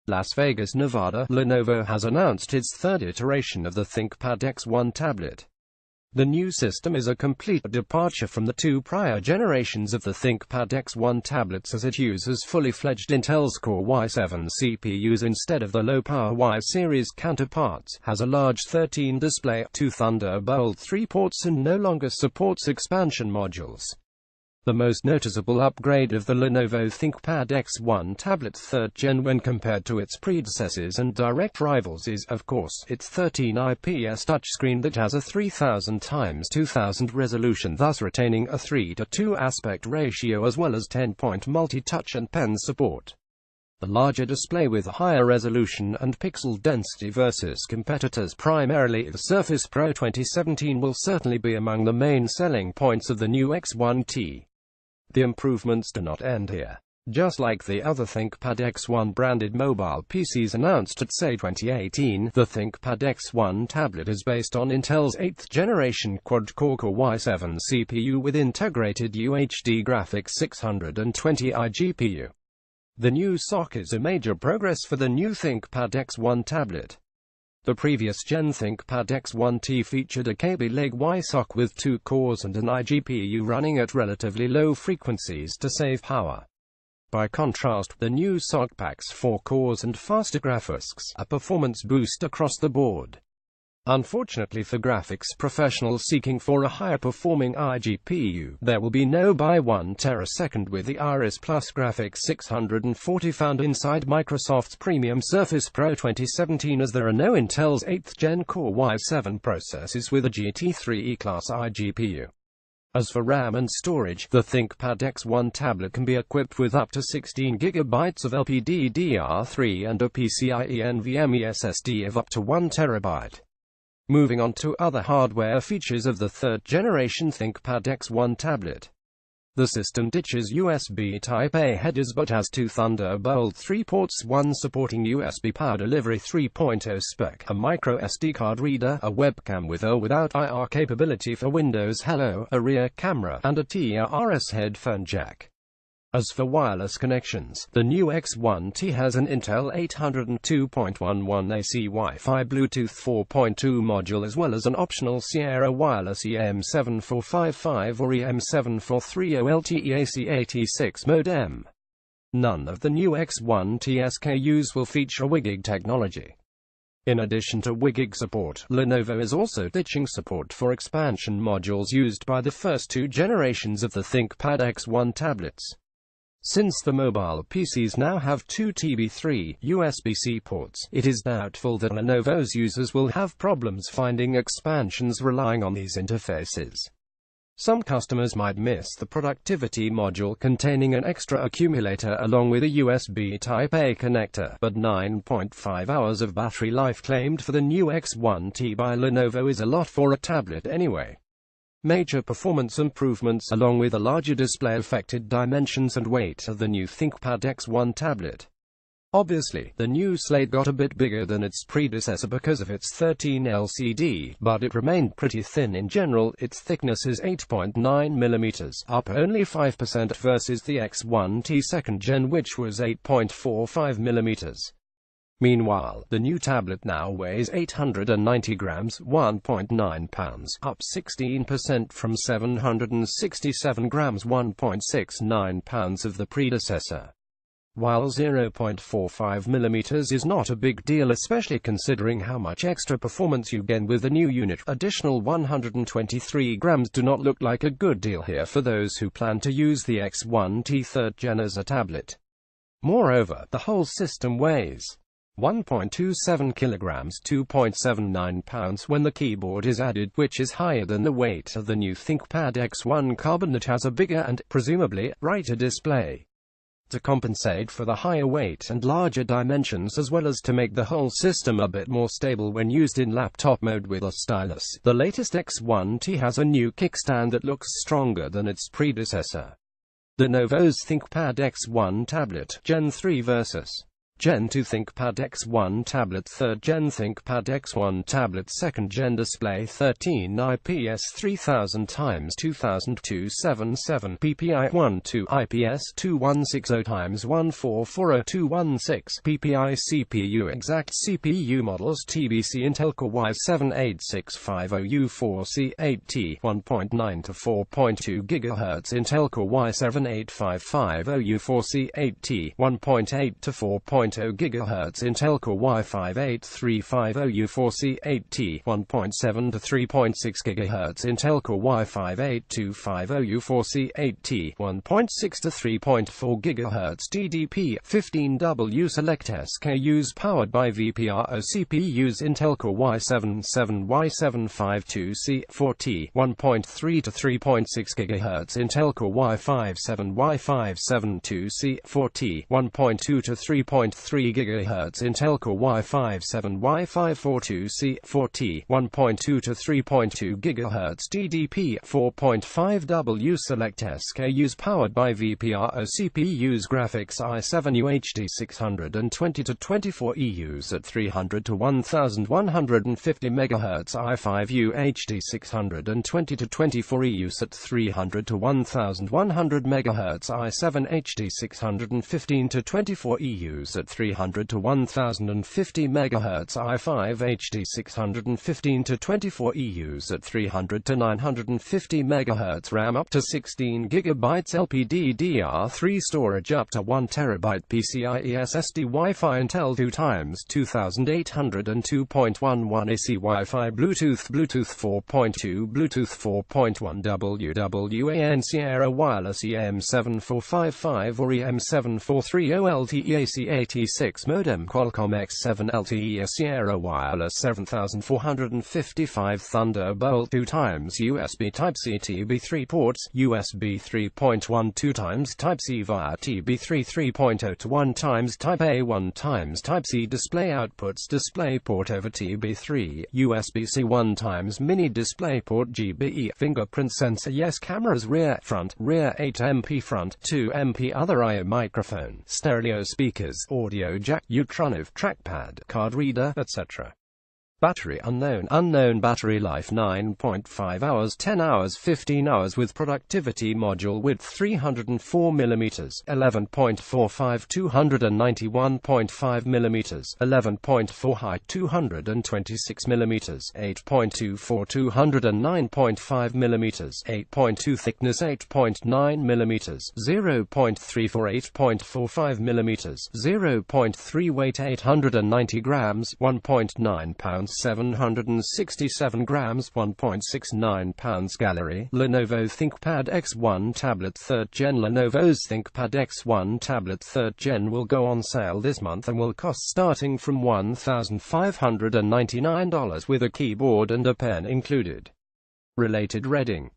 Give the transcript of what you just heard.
Las Vegas, Nevada, Lenovo has announced its third iteration of the ThinkPad X1 tablet. The new system is a complete departure from the two prior generations of the ThinkPad X1 tablets, as it uses fully-fledged Intel's Core i7 CPUs instead of the low-power Y series counterparts, has a large 13 display, 2 Thunderbolt 3 ports, and no longer supports expansion modules. The most noticeable upgrade of the Lenovo ThinkPad X1 Tablet 3rd Gen when compared to its predecessors and direct rivals is, of course, its 13 IPS touchscreen that has a 3000x2000 resolution, thus retaining a 3:2 aspect ratio as well as 10-point multi-touch and pen support. The larger display with higher resolution and pixel density versus competitors, primarily the Surface Pro 2017, will certainly be among the main selling points of the new X1T. The improvements do not end here. Just like the other ThinkPad X1-branded mobile PCs announced at CES 2018, the ThinkPad X1 tablet is based on Intel's 8th generation quad-core Core i7 CPU with integrated UHD graphics 620i GPU. The new SoC is a major progress for the new ThinkPad X1 tablet. The previous gen ThinkPad X1T featured a Kaby Lake Y SoC with 2 cores and an iGPU running at relatively low frequencies to save power. By contrast, the new SoC packs 4 cores and faster graphics, a performance boost across the board. Unfortunately for graphics professionals seeking for a higher performing iGPU, there will be no by 1 terasecond with the Iris Plus graphics 640 found inside Microsoft's premium Surface Pro 2017, as there are no Intel's 8th gen Core i7 processors with a GT3 E-class iGPU. As for RAM and storage, the ThinkPad X1 tablet can be equipped with up to 16 GB of LPDDR3 and a PCIe NVMe SSD of up to 1 TB. Moving on to other hardware features of the third-generation ThinkPad X1 tablet. The system ditches USB Type-A headers but has 2 Thunderbolt 3 ports, one supporting USB power delivery 3.0 spec, a micro SD card reader, a webcam with or without IR capability for Windows Hello, a rear camera, and a TRS headphone jack. As for wireless connections, the new X1T has an Intel 802.11 AC Wi-Fi Bluetooth 4.2 module as well as an optional Sierra Wireless EM7455 or EM7430 LTE AC86 modem. None of the new X1T SKUs will feature WiGig technology. In addition to WiGig support, Lenovo is also ditching support for expansion modules used by the first 2 generations of the ThinkPad X1 tablets. Since the mobile PCs now have 2 TB3 USB-C ports, it is doubtful that Lenovo's users will have problems finding expansions relying on these interfaces. Some customers might miss the productivity module containing an extra accumulator along with a USB Type-A connector, but 9.5 hours of battery life claimed for the new X1T by Lenovo is a lot for a tablet anyway. Major performance improvements along with a larger display affected dimensions and weight of the new ThinkPad X1 tablet. Obviously, the new slate got a bit bigger than its predecessor because of its 13 LCD, but it remained pretty thin in general. Its thickness is 8.9 mm, up only 5% versus the X1T 2nd gen, which was 8.45 mm. Meanwhile, the new tablet now weighs 890 grams, 1.9 pounds, up 16% from 767 grams, 1.69 pounds of the predecessor. While 0.45 mm is not a big deal, especially considering how much extra performance you gain with the new unit, additional 123 grams do not look like a good deal here for those who plan to use the X1T 3rd gen as a tablet. Moreover, the whole system weighs 1.27 kilograms, 2.79 pounds when the keyboard is added, which is higher than the weight of the new ThinkPad X1 Carbon that has a bigger and, presumably, brighter display. To compensate for the higher weight and larger dimensions as well as to make the whole system a bit more stable when used in laptop mode with a stylus, the latest X1T has a new kickstand that looks stronger than its predecessor. Lenovo's ThinkPad X1 Tablet Gen 3 versus Gen 2 ThinkPad X1 Tablet, 3rd Gen ThinkPad X1 Tablet, 2nd Gen display, 13 IPS 3000 x 2277 ppi, 12 IPS 2160 x 1440216 ppi. CPU exact CPU models: TB3 Intel Core i7-8650U4C8T 1.9 to 4.2 GHz, Intel Core i7-8550U4C8T 1.8 to 4.0 GHz, Intel Core i5-8350U4C8T 1.7 to 3.6 GHz, Intel Core i5-8250U4C8T 1.6 to 3.4 GHz, DDP15W select SKUs powered by VPRO CPUs: Intel Core i7-77Y752C4T 1.3 to 3.6 GHz, Intel Core i5-7572C4T 1.2 to 3.3 GHz, Intel Core i5-7542C4T 1.2 to 3.2 GHz, DDP4.5W select SKUs powered by VPRO CPUs: Graphics i7 UHD620 to 24 EUs at 300 to 1150 MHz, i5 UHD620 to 24 EUs at 300 to 1100 MHz, i7 HD615 to 24 EUs at 300 to 1050 MHz, i5 HD615 to 24 EUs at 300 to 950 MHz, RAM up to 16 GB, LPDDR3 storage up to 1 TB, PCIe SSD, Wi-Fi Intel 2x2800 and 2.11 AC, Wi-Fi, Bluetooth 4.2, Bluetooth 4.1, WWAN, Sierra Wireless EM7455 or EM7430 LTE, AC86 modem, Qualcomm X7 LTE, Sierra Wireless 7455, Thunderbolt 2x USB Type-C TB3 ports, USB 3.1 2x Type-C via TB3 3.0 to 1x Type-A 1x Type-C display outputs, DisplayPort over TB3, USB-C 1x mini DisplayPort, GBE fingerprint sensor, yes, cameras, rear 8MP front, 2MP other, I/O microphone, stereo speakers, audio jack, Utronov trackpad, card reader, etc. Battery unknown battery life 9.5 hours, 10 hours, 15 hours with productivity module width 304 mm, 11.45 291.5 mm, 11.4 height 226 mm, 8.24 209.5 mm, 8.2 thickness 8.9 mm, 0.34 8.45 mm, 0.3 weight 890 grams, 1.9 pounds 767 grams, 1.69 pounds. Gallery: Lenovo ThinkPad X1 Tablet 3rd Gen. Lenovo's ThinkPad X1 Tablet 3rd Gen will go on sale this month and will cost starting from $1,599 with a keyboard and a pen included. Related reading.